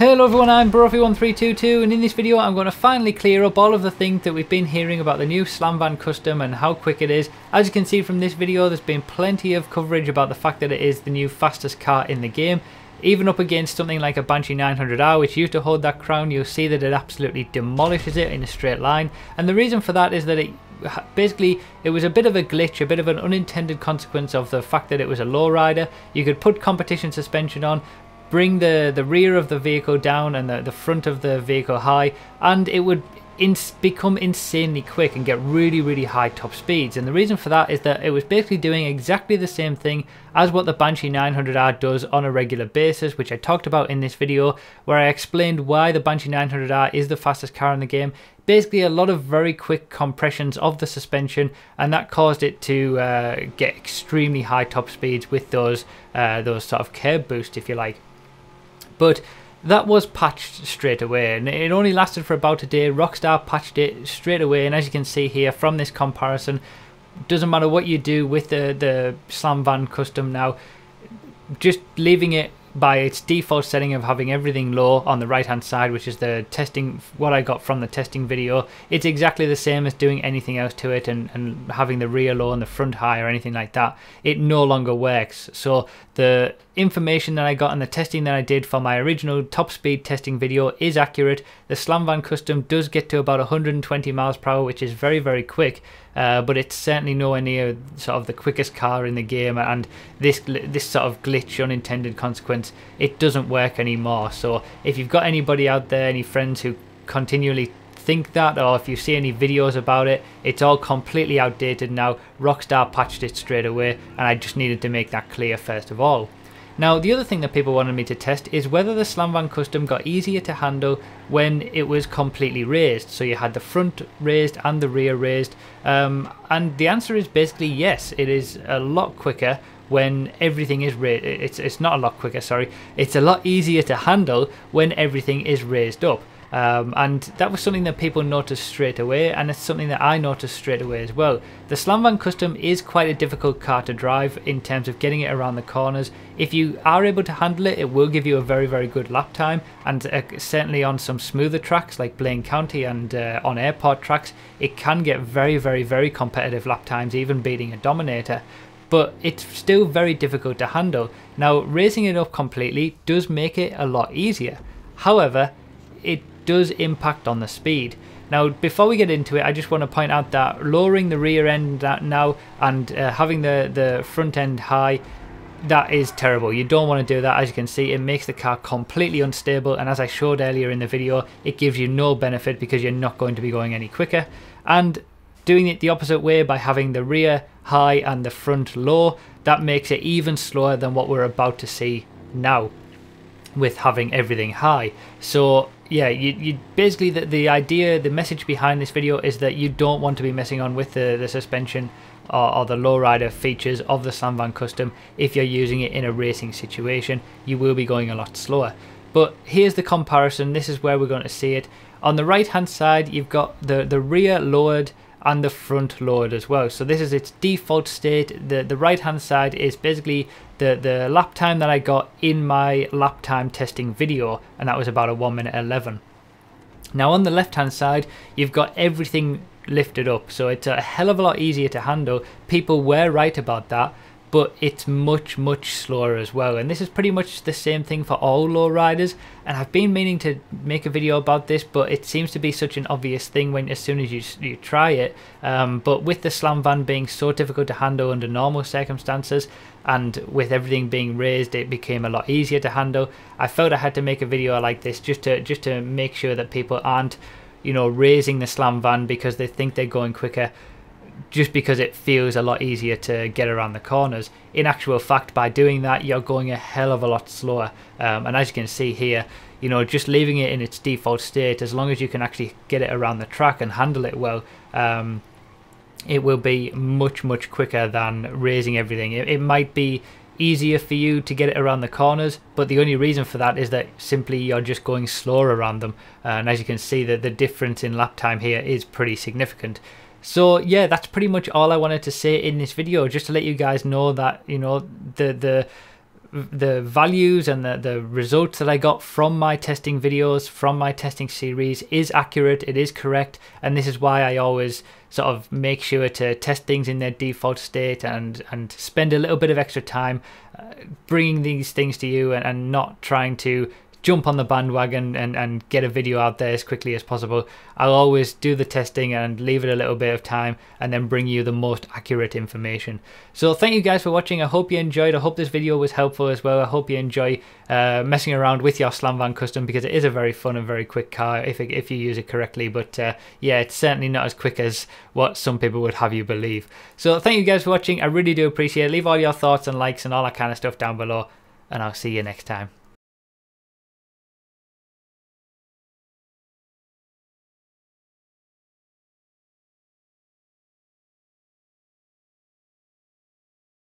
Hello everyone, I'm Brophy1322 and in this video I'm going to finally clear up all of the things that we've been hearing about the new Slamvan Custom and how quick it is. As you can see from this video, there's been plenty of coverage about the fact that it is the new fastest car in the game. Even up against something like a Banshee 900R, which used to hold that crown, you'll see that it absolutely demolishes it in a straight line. And the reason for that is that it was a bit of a glitch, a bit of an unintended consequence of the fact that it was a lowrider. You could put competition suspension on, bring the rear of the vehicle down and the front of the vehicle high, and it would become insanely quick and get really high top speeds. And the reason for that is that it was basically doing exactly the same thing as what the Banshee 900R does on a regular basis, which I talked about in this video, where I explained why the Banshee 900R is the fastest car in the game. Basically a lot of very quick compressions of the suspension, and that caused it to get extremely high top speeds with those sort of curb boosts, if you like. But that was patched straight away, and it only lasted for about a day. Rockstar patched it straight away, and as you can see here from this comparison, doesn't matter what you do with the Slamvan Custom now, just leaving it by its default setting of having everything low on the right hand side, which is the testing, what I got from the testing video. It's exactly the same as doing anything else to it and having the rear low and the front high or anything like that. It no longer works. So the information that I got and the testing that I did for my original top speed testing video is accurate. The Slamvan Custom does get to about 120 miles per hour, which is very quick, but it's certainly nowhere near sort of the quickest car in the game, and this sort of glitch, unintended consequence, it doesn't work anymore. So if you've got anybody out there, any friends who continually think that, or if you see any videos about it, it's all completely outdated now. Rockstar patched it straight away, and I just needed to make that clear first of all. Now, the other thing that people wanted me to test is whether the Slamvan Custom got easier to handle when it was completely raised. So you had the front raised and the rear raised, and the answer is basically yes. It is a lot quicker when everything is raised. It's not a lot quicker, sorry. It's a lot easier to handle when everything is raised up. And that was something that people noticed straight away, and it's something that I noticed straight away as well. The Slamvan Custom is quite a difficult car to drive in terms of getting it around the corners. If you are able to handle it, it will give you a very good lap time, and certainly on some smoother tracks like Blaine County and on airport tracks, it can get very competitive lap times, even beating a Dominator. But it's still very difficult to handle. Now, raising it up completely does make it a lot easier. However, it does impact on the speed. Now, before we get into it, I just want to point out that lowering the rear end now and having the front end high, that is terrible. You don't want to do that. As you can see, it makes the car completely unstable, and as I showed earlier in the video, it gives you no benefit because you're not going to be going any quicker. And doing it the opposite way by having the rear high and the front low, that makes it even slower than what we're about to see now with having everything high. So yeah, you basically, the idea, the message behind this video is that you don't want to be messing on with the suspension or the lowrider features of the Slamvan Custom. If you're using it in a racing situation, you will be going a lot slower. But here's the comparison. This is where we're going to see it. On the right hand side, you've got the rear lowered and the front lowered as well. So this is its default state. The right hand side is basically the lap time that I got in my lap time testing video, and that was about a 1:11. Now on the left hand side, you've got everything lifted up, so it's a hell of a lot easier to handle. People were right about that, but it's much slower as well. And this is pretty much the same thing for all lowriders, and I've been meaning to make a video about this, but it seems to be such an obvious thing when as soon as you try it. But with the Slamvan being so difficult to handle under normal circumstances, and with everything being raised, it became a lot easier to handle. I felt I had to make a video like this just to make sure that people aren't, raising the Slamvan because they think they're going quicker, just because it feels a lot easier to get around the corners. In actual fact, by doing that, you're going a hell of a lot slower. And as you can see here, just leaving it in its default state, as long as you can actually get it around the track and handle it well, it will be much quicker than raising everything. It might be easier for you to get it around the corners, but the only reason for that is that simply you're just going slower around them. And as you can see, the difference in lap time here is pretty significant. So yeah, that's pretty much all I wanted to say in this video, just to let you guys know that, the the values and the results that I got from my testing videos, from my testing series is accurate, it is correct, and this is why I always sort of make sure to test things in their default state and spend a little bit of extra time bringing these things to you and not trying to jump on the bandwagon and get a video out there as quickly as possible. I'll always do the testing and leave it a little bit of time and then bring you the most accurate information. So thank you guys for watching. I hope you enjoyed. I hope this video was helpful as well. I hope you enjoy messing around with your Slamvan Custom, because it is a very fun and very quick car if you use it correctly. But yeah, it's certainly not as quick as what some people would have you believe. So thank you guys for watching. I really do appreciate it. Leave all your thoughts and likes and all that kind of stuff down below, and I'll see you next time.